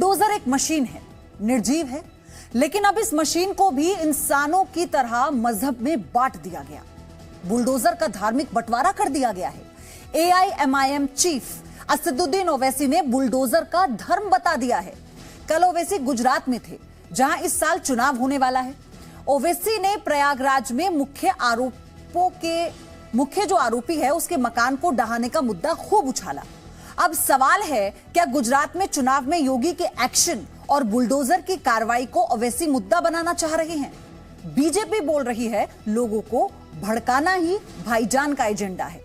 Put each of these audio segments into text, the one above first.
Bulldozer एक machine है, निर्जीव है, लेकिन अब इस मशीन को भी इंसानों की तरह मजहब में बांट दिया गया। बुलडोजर का धार्मिक बंटवारा कर दिया गया है। AIMIM चीफ असदुद्दीन ओवैसी ने बुलडोजर का धर्म बता दिया है। कल ओवैसी गुजरात में थे, जहां इस साल चुनाव होने वाला है। ओवैसी ने प्रयागराज में मुख्य जो आरोपी है उसके मकान को ढहाने का मुद्दा खूब उछाला। अब सवाल है, क्या गुजरात में चुनाव में योगी के एक्शन और बुलडोजर की कार्रवाई को ओवैसी मुद्दा बनाना चाह रहे हैं? बीजेपी बोल रही है लोगों को भड़काना ही भाईजान का एजेंडा है।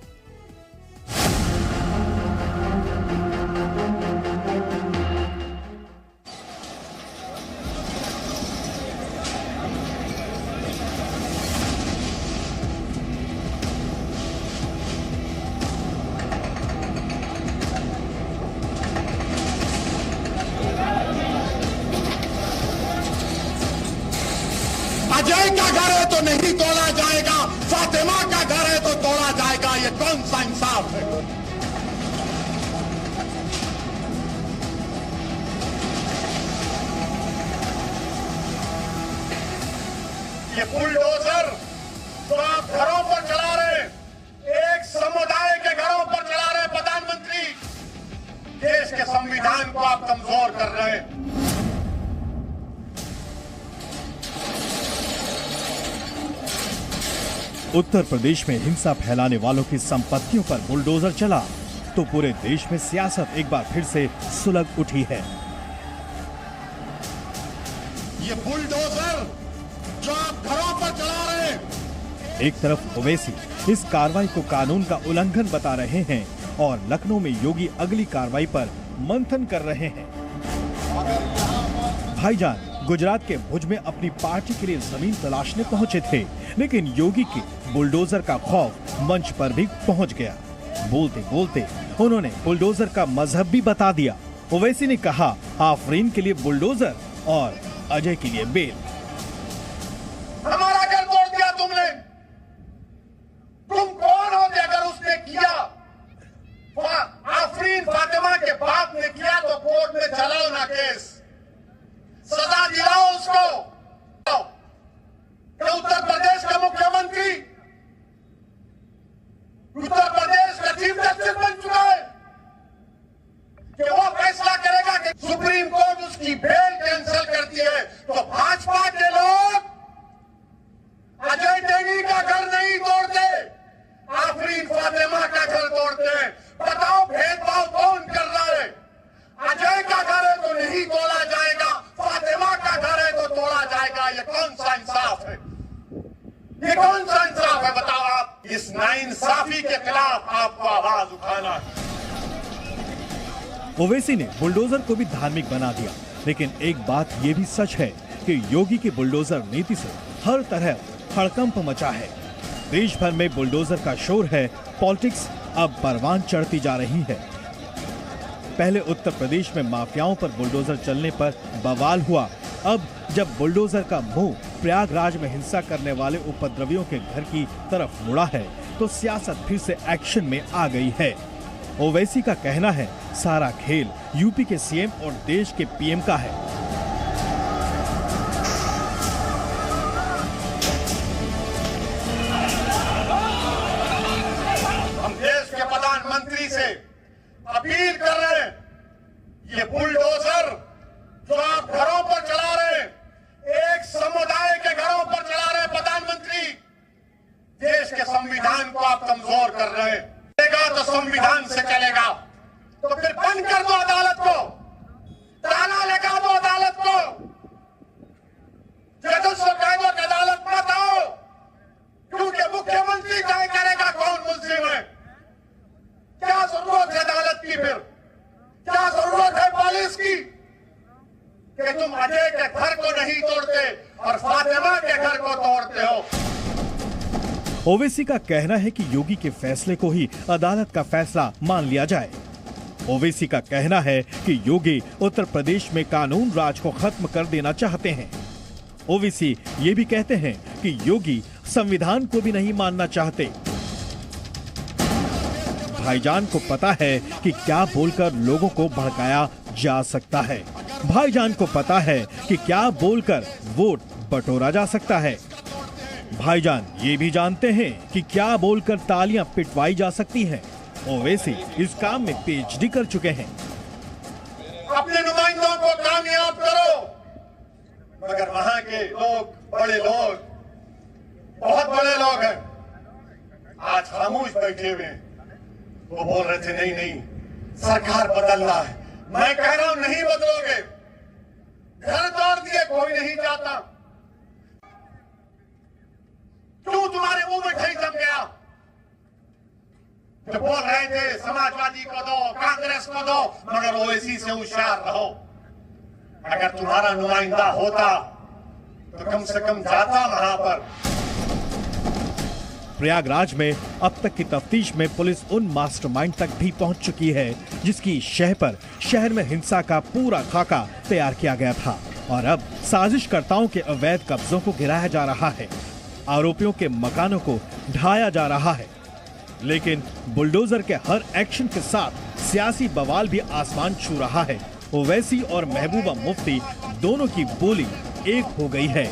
अजय का घर है तो नहीं तोड़ा जाएगा, फातिमा का घर है तो तोड़ा जाएगा। ये कौन सा इंसाफ है? ये बुलडोजर जो आप घरों पर चला रहे, एक समुदाय के घरों पर चला रहे प्रधानमंत्री, देश के संविधान को आप कमजोर कर रहे हैं। उत्तर प्रदेश में हिंसा फैलाने वालों की संपत्तियों पर बुलडोजर चला तो पूरे देश में सियासत एक बार फिर से सुलग उठी है। ये बुलडोजर जो आप घरों पर चला रहे हैं, एक तरफ ओवैसी इस कार्रवाई को कानून का उल्लंघन बता रहे हैं और लखनऊ में योगी अगली कार्रवाई पर मंथन कर रहे हैं। भाईजान गुजरात के भुज में अपनी पार्टी के लिए जमीन तलाशने पहुंचे थे, लेकिन योगी के बुलडोजर का खौफ मंच पर भी पहुंच गया। बोलते बोलते उन्होंने बुलडोजर का मजहब भी बता दिया। ओवैसी ने कहा, आफरीन के लिए बुलडोजर और अजय के लिए बेल। हमारा घर तोड़ दिया तुमने, तुम कौन होते अगर उसने किया? आफरीन फातिमा के बाप ने किया तो कोर्ट में चलाओ ना केस, सजा दिलाओ उसको। क्या उत्तर प्रदेश का मुख्यमंत्री उत्तर प्रदेश का चीफ जस्टिस बन चुका है कि वो फैसला करेगा कि सुप्रीम कोर्ट उसकी बेल कैंसिल करती है तो भाजपा के लोग अजय देवी का घर नहीं तोड़ते, आफरीन फातिमा का घर तोड़ते हैं। बताओ भेदभाव कौन कर रहा है? अजय का घर है तो नहीं तोड़ा जाएगा, फातिमा का घर है तो तोड़ा जाएगा। ये कौन सा इंसाफ है? ये कौन सा इंसाफ है? बताओ आप। इस नाइंसाफी के खिलाफ आपको आवाज उठाना है। ओवैसी ने बुलडोजर को भी धार्मिक बना दिया, लेकिन एक बात ये भी सच है कि योगी की बुलडोजर नीति से हर तरह हड़कंप मचा है। देश भर में बुलडोजर का शोर है, पॉलिटिक्स अब परवान चढ़ती जा रही है। पहले उत्तर प्रदेश में माफियाओं पर बुलडोजर चलने पर बवाल हुआ। अब जब बुलडोजर का मुंह प्रयागराज में हिंसा करने वाले उपद्रवियों के घर की तरफ मुड़ा है तो सियासत फिर से एक्शन में आ गई है। ओवैसी का कहना है, सारा खेल यूपी के सीएम और देश के पीएम का है। हम देश के प्रधानमंत्री से अपील कर रहे हैं, ये बुलडोजर जो आप घरों पर चला रहे हैं, एक समुदाय के घरों पर चला रहे प्रधानमंत्री, देश के संविधान को आप कमजोर कर रहे हैं। चलेगा तो संविधान से चलेगा, तो फिर बंद कर दो अदालत को, ताला लगा दो अदालत को, जजों को कह दो कि अदालत मत आओ, क्योंकि मुख्यमंत्री तय करेगा कौन मुल्जिम है। क्या जरूरत है अदालत की? फिर क्या जरूरत है पुलिस की कि तुम अजय के घर को नहीं तोड़ते और फातिमा के घर को तोड़ते हो? ओवैसी का कहना है कि योगी के फैसले को ही अदालत का फैसला मान लिया जाए। ओवैसी का कहना है कि योगी उत्तर प्रदेश में कानून राज को खत्म कर देना चाहते हैं। ओवैसी ये भी कहते हैं कि योगी संविधान को भी नहीं मानना चाहते। भाईजान को पता है कि क्या बोलकर लोगों को भड़काया जा सकता है। भाईजान को पता है कि क्या बोलकर वोट बटोरा जा सकता है। भाईजान ये भी जानते हैं कि क्या बोलकर तालियां पिटवाई जा सकती हैं। ओवैसी इस काम में पीएचडी कर चुके हैं। अपने नुमाइंदों को कामयाब करो, मगर वहां के लोग, बड़े लोग, बहुत बड़े लोग हैं, आज खामोश बैठे हुए हैं। वो बोल रहे थे नहीं नहीं सरकार बदल रहा है। मैं कह रहा हूं नहीं बदलोगे, घर तोड़ दिए, कोई नहीं जाता। क्यों तुम्हारे मुंह में ठई जम गया? जो बोल रहे थे समाजवादी को दो, कांग्रेस को दो, मगर ओवैसी से होशियार रहो। अगर तुम्हारा नुमाइंदा होता तो कम से कम जाता वहां पर। प्रयागराज में अब तक की तफ्तीश में पुलिस उन मास्टरमाइंड तक भी पहुंच चुकी है जिसकी शह पर शहर में हिंसा का पूरा खाका तैयार किया गया था और अब साजिशकर्ताओं के अवैध कब्जों को गिराया जा रहा है, आरोपियों के मकानों को ढाया जा रहा है। लेकिन बुलडोजर के हर एक्शन के साथ सियासी बवाल भी आसमान छू रहा है। ओवैसी और महबूबा मुफ्ती दोनों की बोली एक हो गई है।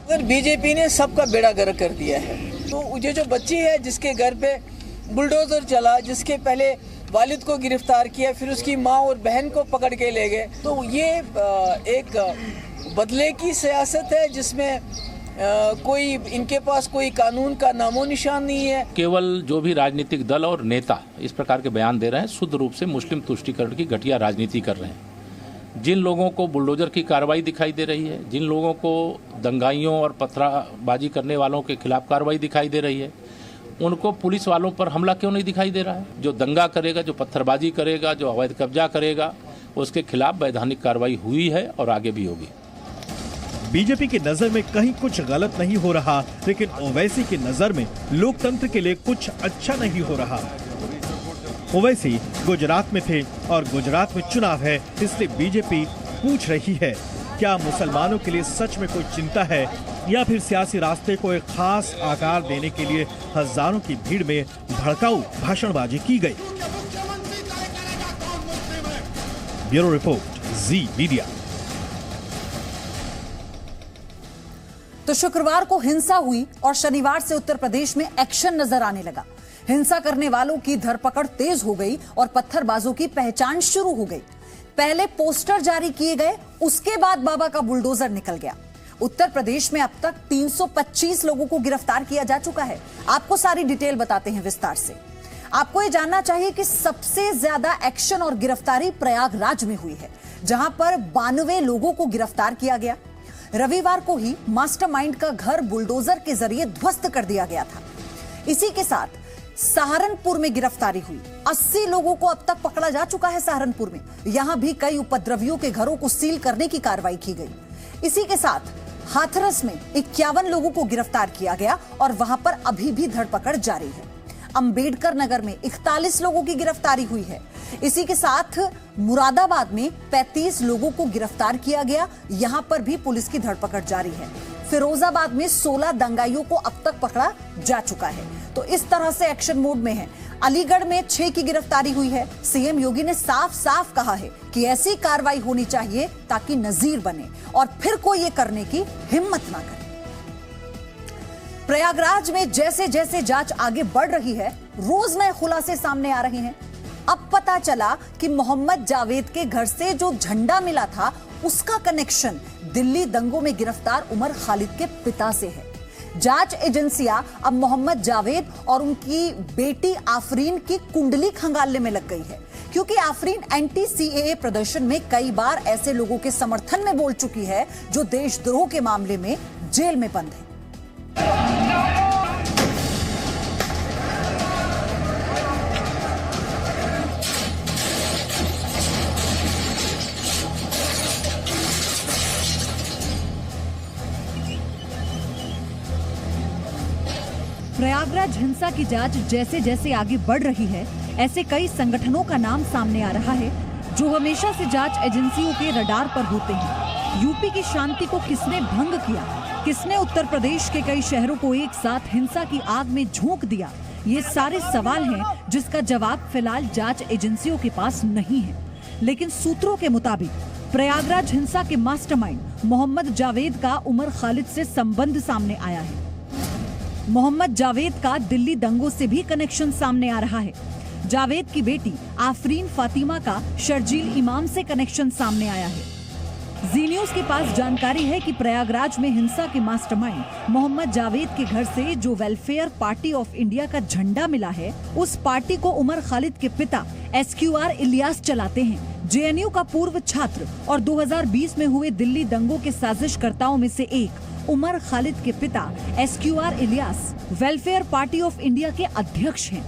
अगर बीजेपी ने सबका बेड़ा गर्क कर दिया है तो ये जो बच्ची है जिसके घर पे बुलडोजर चला, जिसके पहले वालिद को गिरफ्तार किया, फिर उसकी माँ और बहन को पकड़ के ले गए, तो ये एक बदले की सियासत है जिसमें कोई इनके पास कोई कानून का नामो निशान नहीं है। केवल जो भी राजनीतिक दल और नेता इस प्रकार के बयान दे रहे हैं शुद्ध रूप से मुस्लिम तुष्टीकरण की घटिया राजनीति कर रहे हैं। जिन लोगों को बुलडोजर की कार्रवाई दिखाई दे रही है, जिन लोगों को दंगाइयों और पथराबाजी करने वालों के खिलाफ कार्रवाई दिखाई दे रही है, उनको पुलिस वालों पर हमला क्यों नहीं दिखाई दे रहा है? जो दंगा करेगा, जो पत्थरबाजी करेगा, जो अवैध कब्जा करेगा, उसके खिलाफ वैधानिक कार्रवाई हुई है और आगे भी होगी। बीजेपी की नजर में कहीं कुछ गलत नहीं हो रहा, लेकिन ओवैसी की नजर में लोकतंत्र के लिए कुछ अच्छा नहीं हो रहा। ओवैसी गुजरात में थे और गुजरात में चुनाव है, इसलिए बीजेपी पूछ रही है क्या मुसलमानों के लिए सच में कोई चिंता है या फिर सियासी रास्ते को एक खास आकार देने के लिए हजारों की भीड़ में भड़काऊ भाषणबाजी की गई। ब्यूरो रिपोर्ट, जी मीडिया। तो शुक्रवार को हिंसा हुई और शनिवार से उत्तर प्रदेश में एक्शन नजर आने लगा। हिंसा करने वालों की धरपकड़ तेज हो गई और पत्थरबाजों की पहचान शुरू हो गई। पहले पोस्टर जारी किए गए, उसके बाद बाबा का बुलडोजर निकल गया। उत्तर प्रदेश में अब तक 325 लोगों को गिरफ्तार किया जा चुका है। आपको सारी डिटेल बताते हैं विस्तार से। आपको यह जानना चाहिए कि सबसे ज्यादा एक्शन और गिरफ्तारी प्रयागराज में हुई है, जहां पर 92 लोगों को गिरफ्तार किया गया। रविवार को ही मास्टरमाइंड का घर बुलडोजर के जरिए ध्वस्त कर दिया गया था। इसी के साथ सहारनपुर में गिरफ्तारी हुई। 80 लोगों को अब तक पकड़ा जा चुका है सहारनपुर में। यहां भी कई उपद्रवियों के घरों को सील करने की कार्रवाई की गई। इसी के साथ हाथरस में 51 लोगों को गिरफ्तार किया गया और वहां पर अभी भी धरपकड़ जारी है। अंबेडकर नगर में 41 लोगों की गिरफ्तारी हुई है। इसी के साथ मुरादाबाद में 35 लोगों को गिरफ्तार किया गया, यहां पर भी पुलिस की धरपकड़ जारी है। फिरोजाबाद में 16 दंगाइयों को अब तक पकड़ा जा चुका है। तो इस तरह से एक्शन मोड में है। अलीगढ़ में 6 की गिरफ्तारी हुई है। सीएम योगी ने साफ साफ कहा है कि ऐसी कार्रवाई होनी चाहिए ताकि नजीर बने और फिर कोई ये करने की हिम्मत ना करे। प्रयागराज में जैसे जैसे जांच आगे बढ़ रही है, रोज नए खुलासे सामने आ रहे हैं। अब पता चला कि मोहम्मद जावेद के घर से जो झंडा मिला था उसका कनेक्शन दिल्ली दंगों में गिरफ्तार उमर खालिद के पिता से है। जांच एजेंसियां अब मोहम्मद जावेद और उनकी बेटी आफरीन की कुंडली खंगालने में लग गई है, क्योंकि आफरीन एंटी सीएए प्रदर्शन में कई बार ऐसे लोगों के समर्थन में बोल चुकी है जो देशद्रोह के मामले में जेल में बंद है। प्रयागराज हिंसा की जांच जैसे जैसे आगे बढ़ रही है, ऐसे कई संगठनों का नाम सामने आ रहा है जो हमेशा से जांच एजेंसियों के रडार पर होते हैं। यूपी की शांति को किसने भंग किया, किसने उत्तर प्रदेश के कई शहरों को एक साथ हिंसा की आग में झोंक दिया, ये सारे सवाल हैं जिसका जवाब फिलहाल जांच एजेंसियों के पास नहीं है। लेकिन सूत्रों के मुताबिक प्रयागराज हिंसा के मास्टरमाइंड मोहम्मद जावेद का उमर खालिद से संबंध सामने आया है। मोहम्मद जावेद का दिल्ली दंगों से भी कनेक्शन सामने आ रहा है। जावेद की बेटी आफरीन फातिमा का शर्जील इमाम से कनेक्शन सामने आया है। जी न्यूज के पास जानकारी है कि प्रयागराज में हिंसा के मास्टरमाइंड मोहम्मद जावेद के घर से जो वेलफेयर पार्टी ऑफ इंडिया का झंडा मिला है, उस पार्टी को उमर खालिद के पिता SQR इलियास चलाते हैं। JNU का पूर्व छात्र और 2020 में हुए दिल्ली दंगों के साजिशकर्ताओं में से एक उमर खालिद के पिता SQR Ilyas welfare party of India के अध्यक्ष हैं।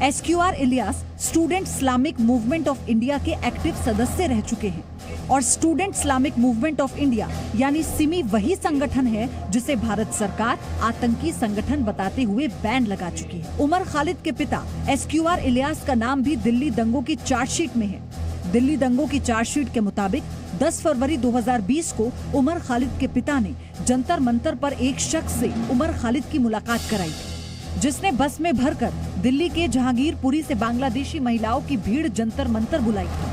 SQR Ilyas student Islamic movement of India के एक्टिव सदस्य रह चुके हैं और student Islamic movement of India यानी सिमी वही संगठन है जिसे भारत सरकार आतंकी संगठन बताते हुए बैन लगा चुकी है। उमर खालिद के पिता SQR इलियास का नाम भी दिल्ली दंगों की चार्जशीट में है। दिल्ली दंगों की चार्जशीट के मुताबिक 10 फरवरी 2020 को उमर खालिद के पिता ने जंतर मंतर पर एक शख्स से उमर खालिद की मुलाकात कराई थी, जिसने बस में भरकर दिल्ली के जहांगीरपुरी से बांग्लादेशी महिलाओं की भीड़ जंतर मंतर बुलाई थी।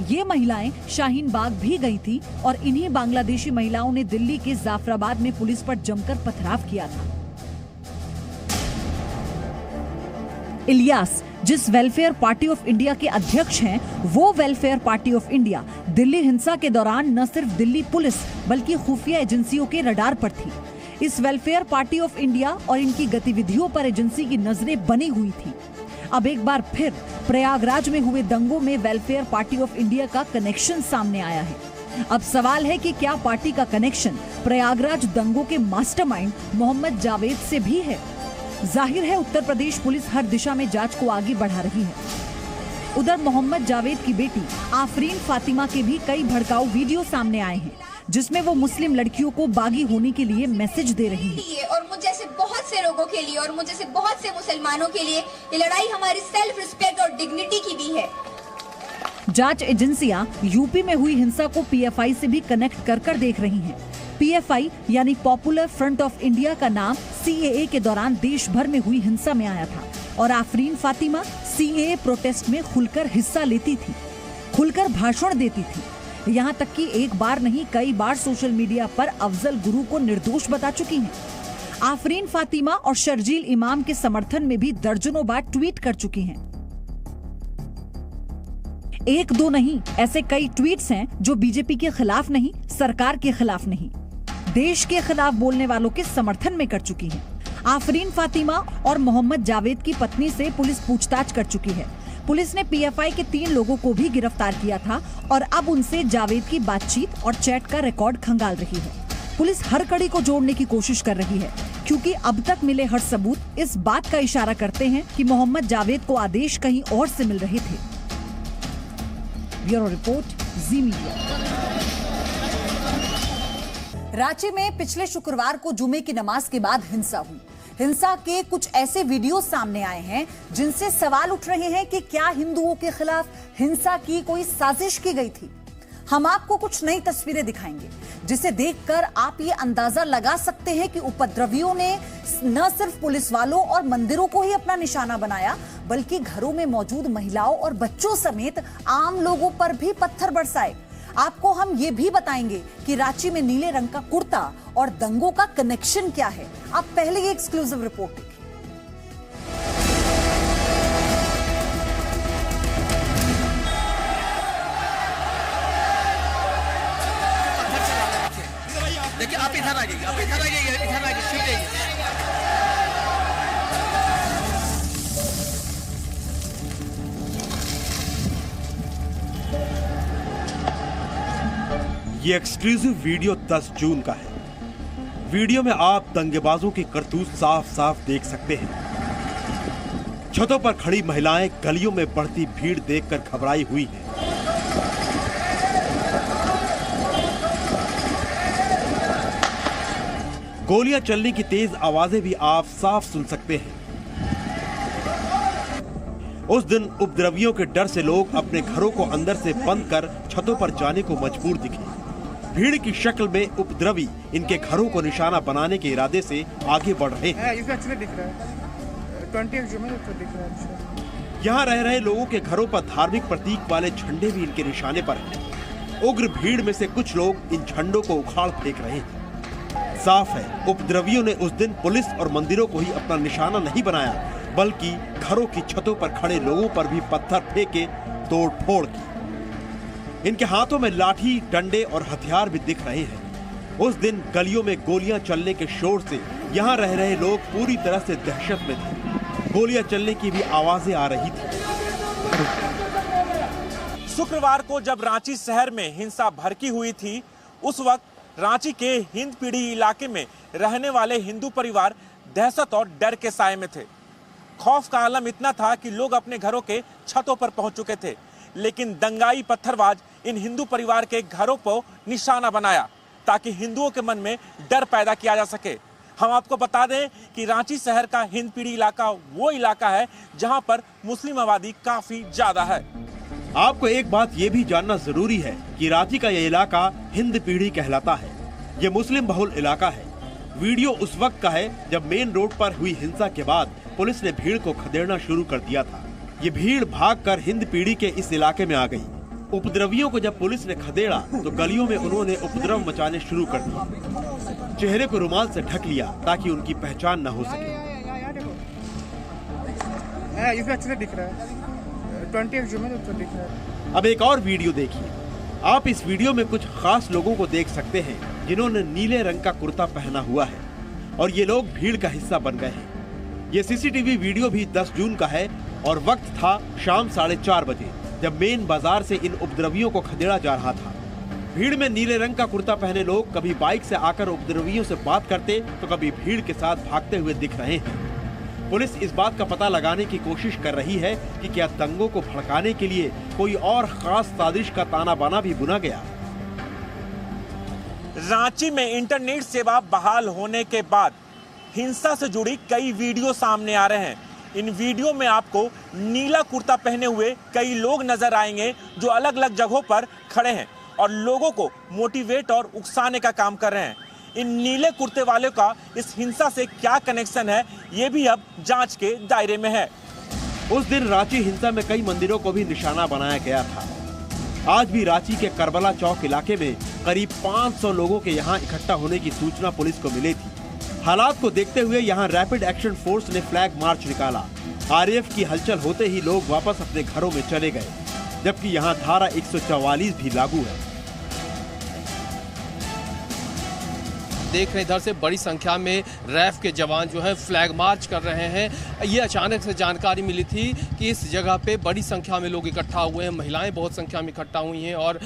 ये महिलाएं शाहीन बाग भी गई थी और इन्हीं बांग्लादेशी महिलाओं ने दिल्ली के जाफराबाद में पुलिस पर जमकर पथराव किया था। इलियास जिस वेलफेयर पार्टी ऑफ इंडिया के अध्यक्ष हैं, वो welfare party of India Delhi हिंसा के दौरान न सिर्फ दिल्ली पुलिस बल्कि खुफिया एजेंसियों के रडार पर थी। इस वेलफेयर पार्टी ऑफ इंडिया और इनकी गतिविधियों पर एजेंसी की नजरें बनी हुई थी। अब एक बार फिर प्रयागराज में हुए दंगों में वेलफेयर पार्टी ऑफ इंडिया का कनेक्शन सामने आया है। अब सवाल है कि क्या पार्टी का कनेक्शन प्रयागराज दंगों के मास्टरमाइंड मोहम्मद जावेद से भी है? जाहिर है उत्तर प्रदेश पुलिस हर दिशा में जांच को आगे बढ़ा रही है। उधर मोहम्मद जावेद की बेटी आफरीन फातिमा के भी कई भड़काऊ वीडियो सामने आए हैं, जिसमें वो मुस्लिम लड़कियों को बागी होने के लिए मैसेज दे रही है। और मुझ जैसे बहुत से लोगों के लिए और मुझ जैसे बहुत से मुसलमानों के लिए ये लड़ाई हमारी सेल्फ रिस्पेक्ट और डिग्निटी की भी है। जांच एजेंसियां यूपी में हुई हिंसा को PFI से भी कनेक्ट कर देख रही हैं। PFI यानी पॉपुलर फ्रंट ऑफ इंडिया का नाम CAA के दौरान देश भर में हुई हिंसा में आया था और आफरीन फातिमा CAA प्रोटेस्ट में खुलकर हिस्सा लेती थी, खुलकर भाषण देती थी। यहाँ तक कि एक बार नहीं कई बार सोशल मीडिया पर अफजल गुरु को निर्दोष बता चुकी हैं। आफरीन फातिमा और शर्जील इमाम के समर्थन में भी दर्जनों बार ट्वीट कर चुकी हैं। एक दो नहीं, ऐसे कई ट्वीट्स हैं जो बीजेपी के खिलाफ नहीं, सरकार के खिलाफ नहीं, देश के खिलाफ बोलने वालों के समर्थन में कर चुकी हैं। आफरीन फातिमा और मोहम्मद जावेद की पत्नी से पुलिस पूछताछ कर चुकी है। पुलिस ने PFI के 3 लोगों को भी गिरफ्तार किया था और अब उनसे जावेद की बातचीत और चैट का रिकॉर्ड खंगाल रही है। पुलिस हर कड़ी को जोड़ने की कोशिश कर रही है, क्योंकि अब तक मिले हर सबूत इस बात का इशारा करते हैं कि मोहम्मद जावेद को आदेश कहीं और से मिल रहे थे। ब्यूरो रिपोर्ट, जी मीडिया। रांची में पिछले शुक्रवार को जुमे की नमाज के बाद हिंसा हुई। हिंसा के कुछ ऐसे वीडियो सामने आए हैं जिनसे सवाल उठ रहे हैं कि क्या हिंदुओं के खिलाफ हिंसा की कोई साजिश की गई थी। हम आपको कुछ नई तस्वीरें दिखाएंगे जिसे देखकर आप ये अंदाजा लगा सकते हैं कि उपद्रवियों ने न सिर्फ पुलिस वालों और मंदिरों को ही अपना निशाना बनाया, बल्कि घरों में मौजूद महिलाओं और बच्चों समेत आम लोगों पर भी पत्थर बरसाए। आपको हम ये भी बताएंगे कि रांची में नीले रंग का कुर्ता और दंगों का कनेक्शन क्या है। आप पहले ये एक्सक्लूसिव रिपोर्ट देखिए। देखिए आप इधर आ जाइए, आप इधर आ जाइए, इधर आ जाइए। ये एक्सक्लूसिव वीडियो 10 जून का है। वीडियो में आप दंगेबाजों की करतूत साफ साफ देख सकते हैं। छतों पर खड़ी महिलाएं गलियों में बढ़ती भीड़ देखकर घबराई हुई हैं। गोलियां चलने की तेज आवाजें भी आप साफ सुन सकते हैं। उस दिन उपद्रवियों के डर से लोग अपने घरों को अंदर से बंद कर छतों पर जाने को मजबूर दिखे। भीड़ की शक्ल में उपद्रवी इनके घरों को निशाना बनाने के इरादे से आगे बढ़ रहे हैं। यहाँ रह रहे लोगों के घरों पर धार्मिक प्रतीक वाले झंडे भी इनके निशाने पर हैं। उग्र भीड़ में से कुछ लोग इन झंडों को उखाड़ फेंक रहे हैं। साफ है, उपद्रवियों ने उस दिन पुलिस और मंदिरों को ही अपना निशाना नहीं बनाया, बल्कि घरों की छतों पर खड़े लोगों पर भी पत्थर फेंके तोड़ फोड़ की। इनके हाथों में लाठी, डंडे और हथियार भी दिख रहे हैं। उस दिन गलियों में गोलियां चलने के शोर से यहाँ रह रहे लोग पूरी तरह से दहशत में थे। गोलियां चलने की भी आवाजें आ रही थी। शुक्रवार को जब रांची शहर में हिंसा भड़की हुई थी, उस वक्त रांची के हिंदपीढ़ी इलाके में रहने वाले हिंदू परिवार दहशत और डर के साए में थे। खौफ का आलम इतना था कि लोग अपने घरों के छतों पर पहुंच चुके थे, लेकिन दंगाई पत्थरबाज इन हिंदू परिवार के घरों पर निशाना बनाया ताकि हिंदुओं के मन में डर पैदा किया जा सके। हम आपको बता दें कि रांची शहर का हिंदपीढ़ी इलाका वो इलाका है जहां पर मुस्लिम आबादी काफी ज्यादा है। आपको एक बात ये भी जानना जरूरी है कि रांची का ये इलाका हिंदपीढ़ी कहलाता है। ये मुस्लिम बहुल इलाका है। वीडियो उस वक्त का है जब मेन रोड पर हुई हिंसा के बाद पुलिस ने भीड़ को खदेड़ना शुरू कर दिया था। ये भीड़ भागकर हिंदपीढ़ी के इस इलाके में आ गई। उपद्रवियों को जब पुलिस ने खदेड़ा तो गलियों में उन्होंने उपद्रव मचाने शुरू कर दिए। चेहरे को रुमाल से ढक लिया ताकि उनकी पहचान न हो सके। दिख रहा है 20 जून में तो दिख रहा है। अब एक और वीडियो देखिए। आप इस वीडियो में कुछ खास लोगों को देख सकते हैं जिन्होंने नीले रंग का कुर्ता पहना हुआ है और ये लोग भीड़ का हिस्सा बन गए हैं। ये सीसीटीवी वीडियो भी 10 जून का है और वक्त था शाम 4:30 बजे जब मेन बाजार से इन उपद्रवियों को खदेड़ा जा रहा था। भीड़ में नीले रंग का कुर्ता पहने लोग कभी बाइक से आकर उपद्रवियों से बात करते तो कभी भीड़ के साथ भागते हुए दिख रहे हैं। पुलिस इस बात का पता लगाने की कोशिश कर रही है कि क्या दंगों को भड़काने के लिए कोई और खास साजिश का ताना बाना भी बुना गया। रांची में इंटरनेट सेवा बहाल होने के बाद हिंसा से जुड़ी कई वीडियो सामने आ रहे हैं। इन वीडियो में आपको नीला कुर्ता पहने हुए कई लोग नजर आएंगे जो अलग अलग जगहों पर खड़े हैं और लोगों को मोटिवेट और उकसाने का काम कर रहे हैं। इन नीले कुर्ते वाले का इस हिंसा से क्या कनेक्शन है, ये भी अब जांच के दायरे में है। उस दिन रांची हिंसा में कई मंदिरों को भी निशाना बनाया गया था। आज भी रांची के करबला चौक इलाके में करीब 500 लोगों के यहाँ इकट्ठा होने की सूचना पुलिस को मिली थी। हालात को देखते हुए यहाँ रैपिड एक्शन फोर्स ने फ्लैग मार्च निकाला। आरएएफ की हलचल होते ही लोग वापस अपने घरों में चले गए, जबकि यहाँ धारा 144 भी लागू है। देख रहे इधर से बड़ी संख्या में रैफ के जवान जो है फ्लैग मार्च कर रहे हैं। ये अचानक से जानकारी मिली थी कि इस जगह पे बड़ी संख्या में लोग इकट्ठा हुए हैं, महिलाएं बहुत संख्या में इकट्ठा हुई हैं और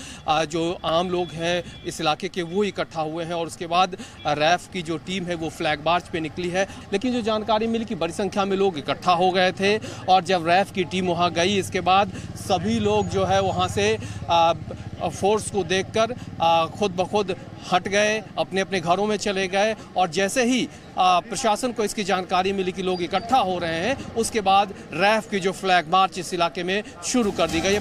जो आम लोग हैं इस इलाके के वो इकट्ठा हुए हैं और उसके बाद रैफ की जो टीम है वो फ्लैग मार्च पे निकली है। लेकिन जो जानकारी मिली कि बड़ी संख्या में लोग इकट्ठा हो गए थे और जब रैफ की टीम वहाँ गई इसके बाद सभी लोग जो है वहाँ से फोर्स को देखकर खुद ब खुद हट गए, अपने अपने घरों में चले गए और जैसे ही प्रशासन को इसकी जानकारी मिली कि लोग इकट्ठा हो रहे हैं उसके बाद रैफ की जो फ्लैग मार्च इस इलाके में शुरू कर दी गई।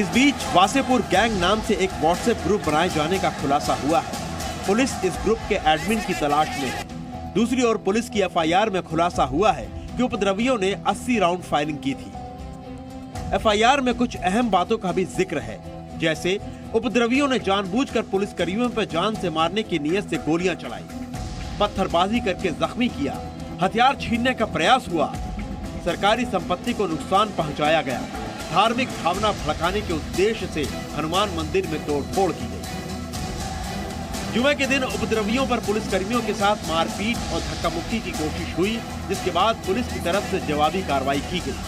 इस बीच वासेपुर गैंग नाम से एक व्हाट्सएप ग्रुप बनाए जाने का खुलासा हुआ है। पुलिस इस ग्रुप के एडमिन की तलाश में है। दूसरी ओर पुलिस की एफआईआर में खुलासा हुआ है कि उपद्रवियों ने 80 राउंड फायरिंग की थी। एफआईआर में कुछ अहम बातों का भी जिक्र है, जैसे उपद्रवियों ने जानबूझकर पुलिसकर्मियों पर जान से मारने की नीयत से गोलियां चलाई, पत्थरबाजी करके जख्मी किया, हथियार छीनने का प्रयास हुआ, सरकारी संपत्ति को नुकसान पहुंचाया गया, धार्मिक भावना भड़काने के उद्देश्य से हनुमान मंदिर में तोड़फोड़ की गई। जुमे के दिन उपद्रवियों पर पुलिसकर्मियों के साथ मारपीट और धक्का मुक्की की कोशिश हुई, जिसके बाद पुलिस की तरफ से जवाबी कार्रवाई की गई।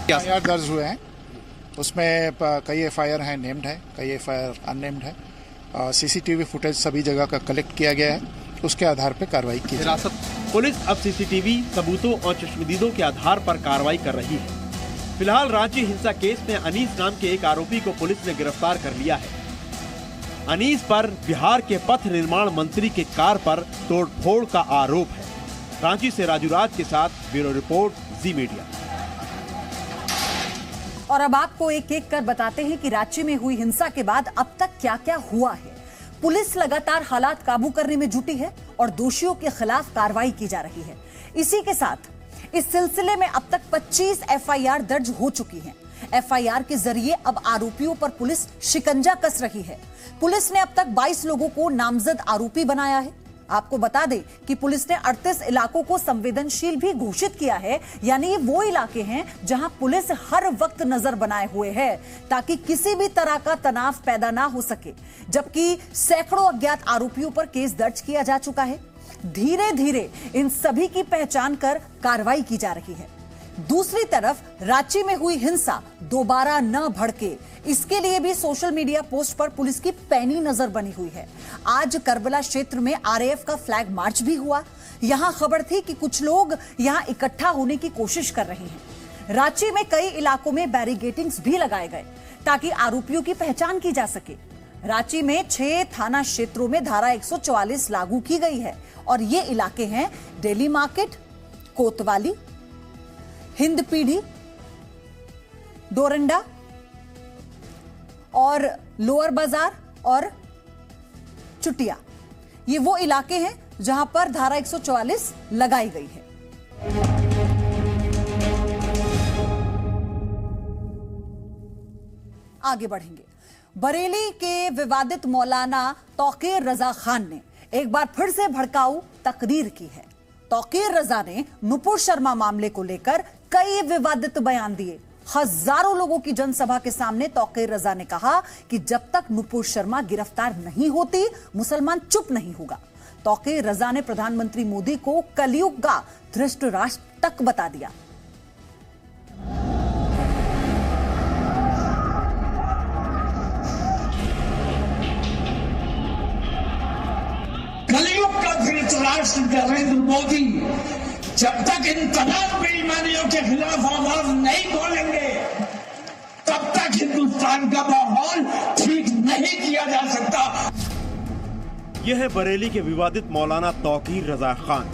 एफआईआर दर्ज हुए हैं, उसमें कई एफआईआर हैं नेम्ड है, कई एफआईआर अननेम्ड है। सीसीटीवी फुटेज सभी जगह का कलेक्ट किया गया है, उसके आधार पर कार्रवाई की जाएगी। पुलिस अब सीसीटीवी सबूतों और चश्मदीदों के आधार पर कार्रवाई कर रही है। फिलहाल रांची हिंसा केस में अनीस नाम के एक आरोपी को पुलिस ने गिरफ्तार कर लिया है। अनीस पर बिहार के पथ निर्माण मंत्री के कार पर तोड़फोड़ का आरोप है। रांची से राजू राज के साथ ब्यूरो रिपोर्ट, जी मीडिया। और अब आपको एक एक कर बताते हैं कि रांची में हुई हिंसा के बाद अब तक क्या क्या हुआ है। पुलिस लगातार हालात काबू करने में जुटी है और दोषियों के खिलाफ कार्रवाई की जा रही है। इसी के साथ इस सिलसिले में अब तक 25 एफआईआर दर्ज हो चुकी हैं। एफआईआर के जरिए अब आरोपियों पर पुलिस शिकंजा कस रही है। पुलिस ने अब तक 22 लोगों को नामजद आरोपी बनाया है। आपको बता दें कि पुलिस ने 38 इलाकों को संवेदनशील भी घोषित किया है, यानी ये वो इलाके हैं जहां पुलिस हर वक्त नजर बनाए हुए है ताकि किसी भी तरह का तनाव पैदा ना हो सके। जबकि सैकड़ों अज्ञात आरोपियों पर केस दर्ज किया जा चुका है। धीरे धीरे इन सभी की पहचान कर कार्रवाई की जा रही है। दूसरी तरफ रांची में हुई हिंसा दोबारा न भड़के, इसके लिए भी सोशल मीडिया पोस्ट पर पुलिस की पैनी नजर बनी हुई है। आज करबला क्षेत्र में आरएएफ का फ्लैग मार्च भी हुआ। यहां खबर थी कि कुछ लोग यहां इकट्ठा होने की कोशिश कर रहे हैं। रांची में कई इलाकों में बैरिकेडिंग्स भी लगाए गए ताकि आरोपियों की पहचान की जा सके। रांची में 6 थाना क्षेत्रों में धारा 144 लागू की गई है और ये इलाके हैं डेली मार्केट, कोतवाली, हिंदपीढ़ी, डोरंडा और लोअर बाजार और चुटिया। ये वो इलाके हैं जहां पर धारा 144 लगाई गई है। आगे बढ़ेंगे। बरेली के विवादित मौलाना तौकीर रजा खान ने एक बार फिर से भड़काऊ तकरीर की है। तौकीर रजा ने नुपुर शर्मा मामले को लेकर कई विवादित बयान दिए। हजारों लोगों की जनसभा के सामने तौकीर रजा ने कहा कि जब तक नुपुर शर्मा गिरफ्तार नहीं होती मुसलमान चुप नहीं होगा। तौकीर रजा ने प्रधानमंत्री मोदी को कलयुग का धृष्ट राष्ट्र तक बता दिया। कलयुग का धृतराष्ट्र नरेंद्र मोदी जब तक इन तमाम बेईमानियों के खिलाफ आवाज नहीं बोलेंगे तब तक हिंदुस्तान का माहौल ठीक नहीं किया जा सकता। यह है बरेली के विवादित मौलाना तौकीर रजा खान।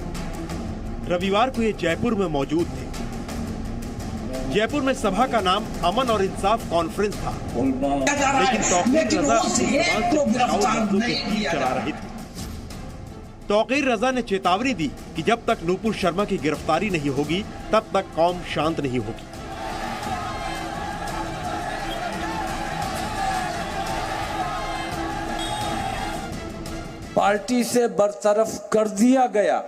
रविवार को ये जयपुर में मौजूद थे। जयपुर में सभा का नाम अमन और इंसाफ कॉन्फ्रेंस था, लेकिन तौकीर रजा चला रहे थे। तौकीर रजा ने चेतावनी दी कि जब तक नुपुर शर्मा की गिरफ्तारी नहीं होगी तब तक कौम शांत नहीं होगी। पार्टी से बरतरफ कर दिया गया।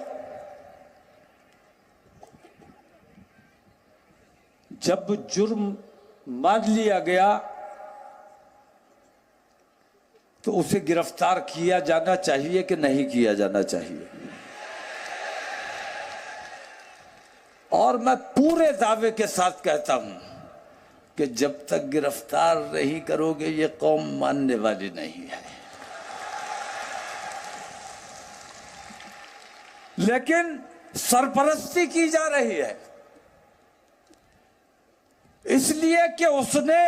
जब जुर्म मान लिया गया तो उसे गिरफ्तार किया जाना चाहिए कि नहीं किया जाना चाहिए। और मैं पूरे दावे के साथ कहता हूं कि जब तक गिरफ्तार नहीं करोगे ये कौम मानने वाली नहीं है। लेकिन सरपरस्ती की जा रही है इसलिए कि उसने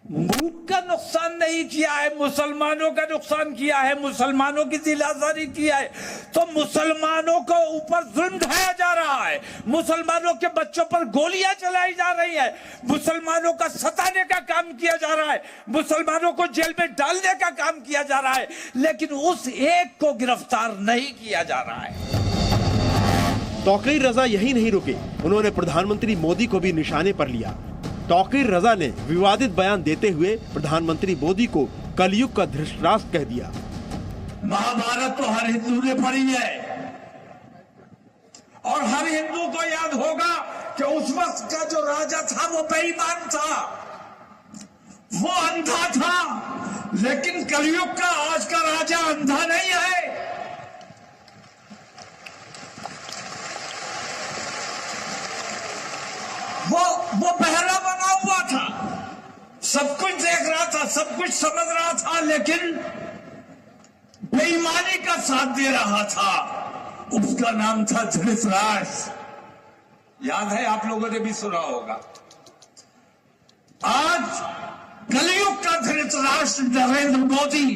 मुल्क का नुकसान नहीं किया है, मुसलमानों का नुकसान किया है, मुसलमानों की दिल आजारी किया है, तो मुसलमानों को ऊपर जुल्म ढाया जा रहा है, मुसलमानों के बच्चों पर गोलियां चलाई जा रही है, मुसलमानों का सताने का काम किया जा रहा है, मुसलमानों को जेल में डालने का काम किया जा रहा है, लेकिन उस एक को गिरफ्तार नहीं किया जा रहा है। तौकीर रजा यही नहीं रुके, उन्होंने प्रधानमंत्री मोदी को भी निशाने पर लिया। तौकीर रजा ने विवादित बयान देते हुए प्रधानमंत्री मोदी को कलयुग का धृतराष्ट्र कह दिया। महाभारत तो हर हिंदू ने पढ़ी है और हर हिंदू को याद होगा कि उस वक्त का जो राजा था वो बेईमान था, वो अंधा था, लेकिन कलयुग का आज का राजा अंधा नहीं है। वो बहरा बना हुआ था, सब कुछ देख रहा था, सब कुछ समझ रहा था, लेकिन बेईमानी का साथ दे रहा था। उसका नाम था धृतराष्ट्र। याद है, आप लोगों ने भी सुना होगा। आज कलयुग का धृतराष्ट्र नरेंद्र मोदी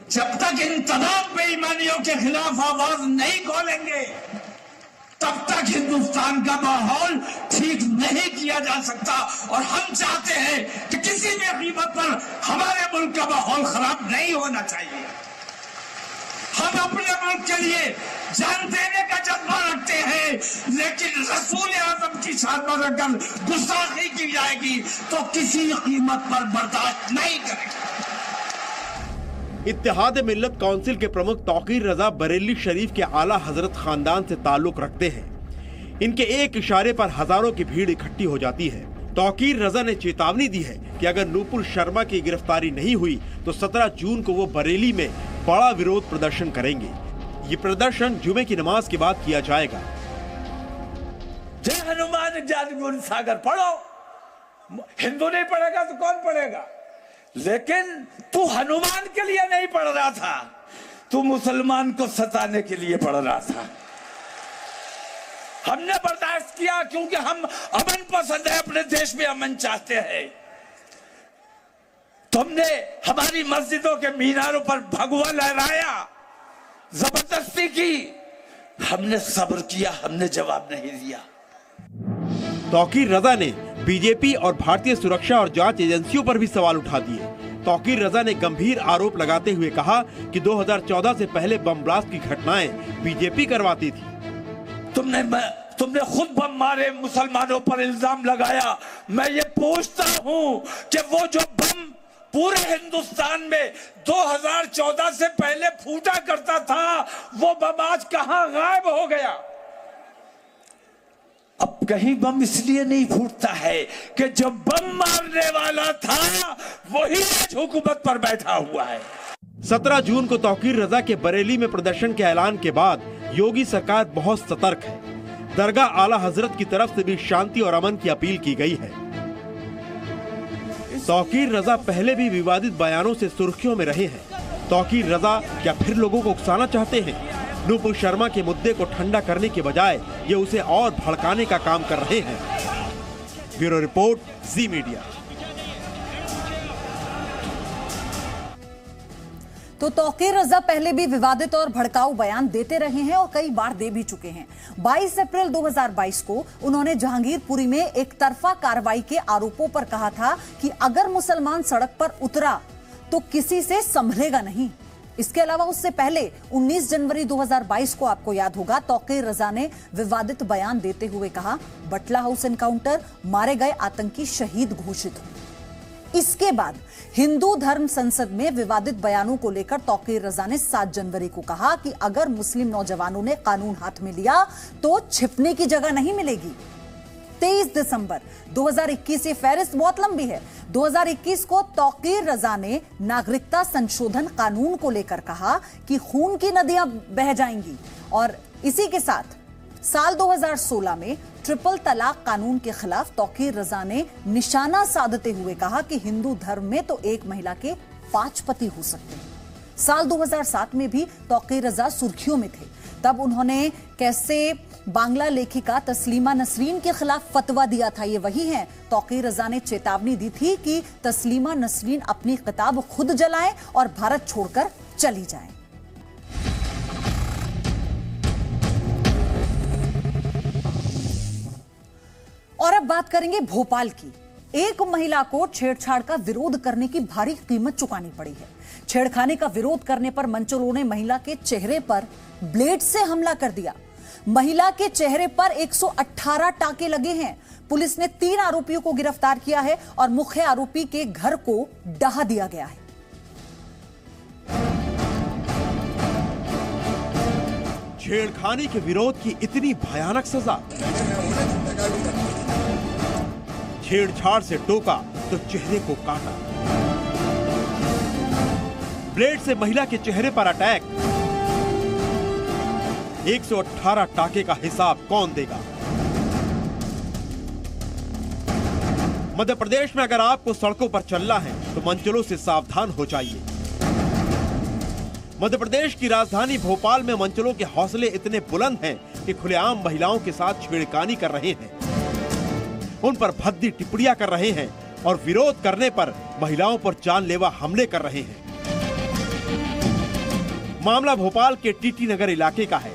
जब तक इन तमाम बेईमानियों के खिलाफ आवाज नहीं खोलेंगे तब तक हिंदुस्तान का माहौल ठीक नहीं किया जा सकता। और हम चाहते हैं कि किसी भी कीमत पर हमारे मुल्क का माहौल खराब नहीं होना चाहिए। हम अपने मुल्क के लिए जान देने का जज्बा रखते हैं, लेकिन साथ पर अगर गुस्ताखी की जाएगी तो किसी कीमत पर बर्दाश्त नहीं करेंगे। इत्तेहाद मिल्लत काउंसिल के प्रमुख तौकीर रजा बरेली शरीफ के आला हजरत खानदान से ताल्लुक रखते हैं। इनके एक इशारे पर हजारों की भीड़ इकट्ठी हो जाती है। तौकीर रजा ने चेतावनी दी है कि अगर नूपुर शर्मा की गिरफ्तारी नहीं हुई तो 17 जून को वो बरेली में बड़ा विरोध प्रदर्शन करेंगे। ये प्रदर्शन जुमे की नमाज के बाद किया जाएगा। जय हनुमान ज्ञान गुण सागर पढ़ो, हिंदू नहीं पढ़ेगा तो कौन पढ़ेगा? लेकिन तू हनुमान के लिए नहीं पढ़ रहा था, तू मुसलमान को सताने के लिए पढ़ रहा था। हमने बर्दाश्त किया क्योंकि हम अमन पसंद है, अपने देश में अमन चाहते हैं। तुमने हमारी मस्जिदों के मीनारों पर भगवा लहराया, जबरदस्ती की, हमने सब्र किया, हमने जवाब नहीं दिया। तौकीर रजा ने बीजेपी और भारतीय सुरक्षा और जांच एजेंसियों पर भी सवाल उठा दिए। तौकीर रजा ने गंभीर आरोप लगाते हुए कहा कि 2014 से पहले बम ब्लास्ट की घटनाएं बीजेपी करवाती थी। तुमने खुद बम मारे, मुसलमानों पर इल्जाम लगाया। मैं ये पूछता हूँ कि वो जो बम पूरे हिंदुस्तान में 2014 से पहले फूटा करता था, वो बम आज कहाँ गायब हो गया? अब कहीं बम इसलिए नहीं फूटता है कि जो बम मारने वाला था वही आज हुकूमत पर बैठा हुआ है। 17 जून को तौकीर रजा के बरेली में प्रदर्शन के ऐलान के बाद योगी सरकार बहुत सतर्क है। दरगाह आला हजरत की तरफ से भी शांति और अमन की अपील की गई है। तौकीर रजा पहले भी विवादित बयानों से सुर्खियों में रहे हैं। तौकीर रजा क्या फिर लोगों को उकसाना चाहते हैं? नूपुर शर्मा के मुद्दे को ठंडा करने के बजाय ये उसे और भड़काने का काम कर रहे हैं। ब्यूरो रिपोर्ट, जी मीडिया। तो तौकीर रजा पहले भी विवादित और भड़काऊ बयान देते रहे हैं और कई बार दे भी चुके हैं। 22 अप्रैल 2022 को उन्होंने जहांगीरपुरी में एक तरफा कार्रवाई के आरोपों पर कहा था कि अगर मुसलमान सड़क पर उतरा तो किसी से संभलेगा नहीं। इसके अलावा उससे पहले 19 जनवरी 2022 को आपको याद होगा, तौकीर रजा ने विवादित बयान देते हुए कहा, बटला हाउस एनकाउंटर, मारे गए आतंकी शहीद घोषित हुए। इसके बाद हिंदू धर्म संसद में विवादित बयानों को लेकर तौकीर रजा ने 7 जनवरी को कहा कि अगर मुस्लिम नौजवानों ने कानून हाथ में लिया तो छिपने की जगह नहीं मिलेगी। 23 दिसंबर 2021, ये फहरिस्त बहुत लंबी है, 2021 को तौकीर रजा ने नागरिकता संशोधन कानून को लेकर कहा कि खून की नदियां बह जाएंगी। और इसी के साथ साल 2016 में ट्रिपल तलाक कानून के खिलाफ तौकीर रजा ने निशाना साधते हुए कहा कि हिंदू धर्म में तो एक महिला के 5 पति हो सकते हैं। साल 2007 में भी तौकीर रजा सुर्खियों में थे। तब उन्होंने कैसे बांग्ला लेखिका तस्लीमा नसरीन के खिलाफ फतवा दिया था। ये वही है, तौकीर रजा ने चेतावनी दी थी कि तस्लीमा नसरीन अपनी किताब खुद जलाएं और भारत छोड़कर चली जाएं। और अब बात करेंगे भोपाल की। एक महिला को छेड़छाड़ का विरोध करने की भारी कीमत चुकानी पड़ी है। छेड़खानी का विरोध करने पर मंचलों ने महिला के चेहरे पर ब्लेड से हमला कर दिया। महिला के चेहरे पर 118 टाके लगे हैं। पुलिस ने 3 आरोपियों को गिरफ्तार किया है और मुख्य आरोपी के घर को ढहा दिया गया है। छेड़खानी के विरोध की इतनी भयानक सजा। छेड़छाड़ से टोका तो चेहरे को काटा। ब्लेड से महिला के चेहरे पर अटैक। 118 टाके का हिसाब कौन देगा? मध्य प्रदेश में अगर आपको सड़कों पर चलना है तो मंचलों से सावधान हो जाइए। मध्य प्रदेश की राजधानी भोपाल में मंचलों के हौसले इतने बुलंद हैं कि खुलेआम महिलाओं के साथ छेड़खानी कर रहे हैं, उन पर भद्दी टिप्पणियां कर रहे हैं और विरोध करने पर महिलाओं पर जानलेवा हमले कर रहे हैं। मामला भोपाल के टीटी नगर इलाके का है।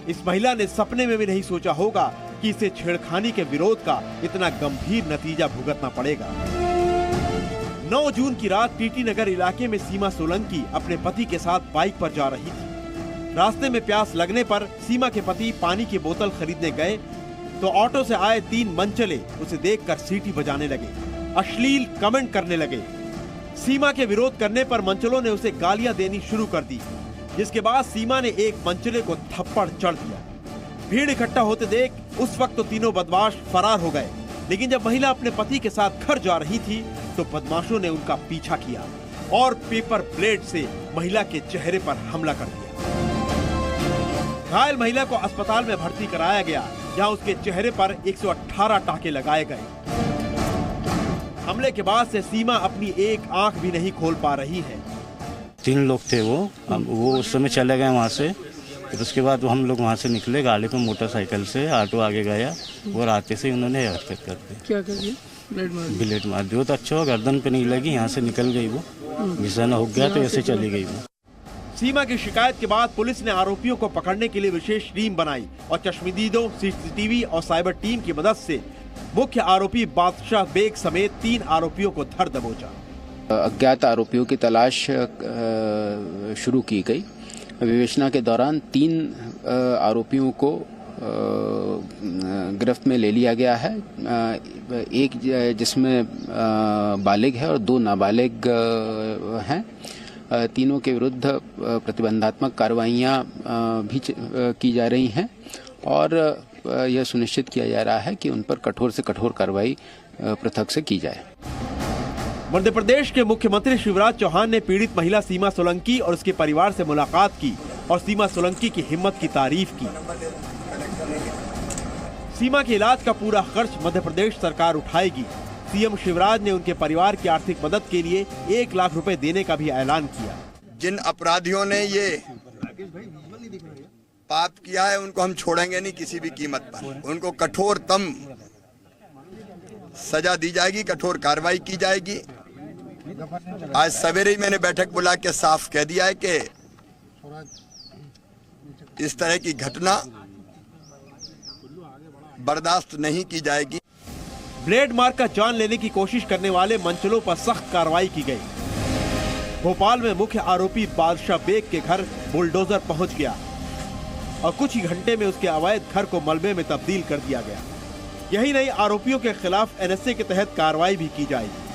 इस महिला ने सपने में भी नहीं सोचा होगा कि इसे छेड़खानी के विरोध का इतना गंभीर नतीजा भुगतना पड़ेगा। 9 जून की रात टीटी नगर इलाके में सीमा सोलंकी अपने पति के साथ बाइक पर जा रही थी। रास्ते में प्यास लगने पर सीमा के पति पानी की बोतल खरीदने गए तो ऑटो से आए 3 मनचले उसे देखकर सीटी बजाने लगे, अश्लील कमेंट करने लगे। सीमा के विरोध करने पर मनचलों ने उसे गालियां देनी शुरू कर दी, जिसके बाद सीमा ने एक मनचले को थप्पड़ चढ़ दिया। भीड़ इकट्ठा होते देख उस वक्त तो तीनों बदमाश फरार हो गए, लेकिन जब महिला अपने पति के साथ घर जा रही थी तो बदमाशों ने उनका पीछा किया और पेपर ब्लेड से महिला के चेहरे पर हमला कर दिया। घायल महिला को अस्पताल में भर्ती कराया गया, जहां उसके चेहरे पर 118 टाके लगाए गए। हमले के बाद से सीमा अपनी एक आंख भी नहीं खोल पा रही है। 3 लोग थे वो उस समय चले गए वहाँ से। फिर उसके बाद हम लोग वहाँ से निकले गाड़ी पे, मोटरसाइकिल से। ऑटो आगे गया और आते से उन्होंने हरकत कर दी। क्या कर दिया? ब्लेड मार दिया। तो अच्छा गर्दन पे नहीं लगी, यहाँ से निकल गई वो, निशाना हो गया तो ऐसे चली गई वो। सीमा की शिकायत के बाद पुलिस ने आरोपियों को पकड़ने के लिए विशेष टीम बनाई और चश्मदीदों, सीसीटीवी और साइबर टीम की मदद से मुख्य आरोपी बादशाह बेग समेत 3 आरोपियों को धर दबोचा। अज्ञात आरोपियों की तलाश शुरू की गई। विवेचना के दौरान 3 आरोपियों को गिरफ्त में ले लिया गया है। एक जिसमें बालिग है और 2 नाबालिग हैं। तीनों के विरुद्ध प्रतिबंधात्मक कार्रवाइयां भी की जा रही हैं और यह सुनिश्चित किया जा रहा है कि उन पर कठोर से कठोर कार्रवाई पृथक से की जाए। मध्य प्रदेश के मुख्यमंत्री शिवराज चौहान ने पीड़ित महिला सीमा सोलंकी और उसके परिवार से मुलाकात की और सीमा सोलंकी की हिम्मत की तारीफ की। सीमा के इलाज का पूरा खर्च मध्य प्रदेश सरकार उठाएगी। सीएम शिवराज ने उनके परिवार की आर्थिक मदद के लिए 1 लाख रुपए देने का भी ऐलान किया। जिन अपराधियों ने ये पाप किया है उनको हम छोड़ेंगे नहीं किसी भी कीमत पर। उनको कठोरतम सजा दी जाएगी, कठोर कार्रवाई की जाएगी। आज सवेरे ही मैंने बैठक बुला के साफ कह दिया है कि इस तरह की घटना बर्दाश्त नहीं की जाएगी। ब्लेड मार का जान लेने की कोशिश करने वाले मनचलों पर सख्त कार्रवाई की गई। भोपाल में मुख्य आरोपी बादशाह बेग के घर बुलडोजर पहुंच गया और कुछ ही घंटे में उसके अवैध घर को मलबे में तब्दील कर दिया गया। यही नहीं, आरोपियों के खिलाफ एनएसए के तहत कार्रवाई भी की जाएगी।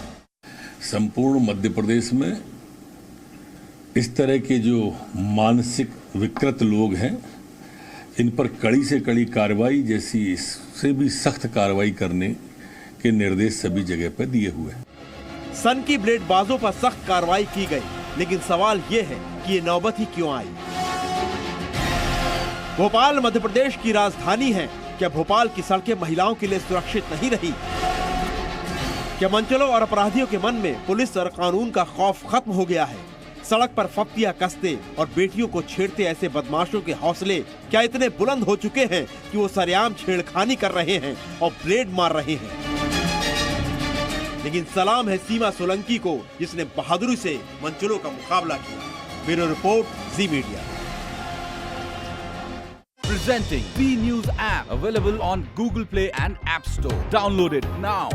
संपूर्ण मध्य प्रदेश में इस तरह के जो मानसिक विकृत लोग हैं, इन पर कड़ी से कड़ी कार्रवाई, जैसी इससे भी सख्त कार्रवाई करने के निर्देश सभी जगह पर दिए हुए हैं। सन की ब्लेड बाजों पर सख्त कार्रवाई की गई, लेकिन सवाल ये है कि ये नौबत ही क्यों आई। भोपाल मध्य प्रदेश की राजधानी है, क्या भोपाल की सड़कें महिलाओं के लिए सुरक्षित नहीं रही? क्या मनचलों और अपराधियों के मन में पुलिस और कानून का खौफ खत्म हो गया है? सड़क पर फप्तियां कसते और बेटियों को छेड़ते ऐसे बदमाशों के हौसले क्या इतने बुलंद हो चुके हैं कि वो सरेआम छेड़खानी कर रहे हैं और ब्लेड मार रहे हैं? लेकिन सलाम है सीमा सोलंकी को, जिसने बहादुरी से मनचलों का मुकाबला किया। Bureau report, ji media. Presenting B News app, available on Google Play and App Store. Download it now.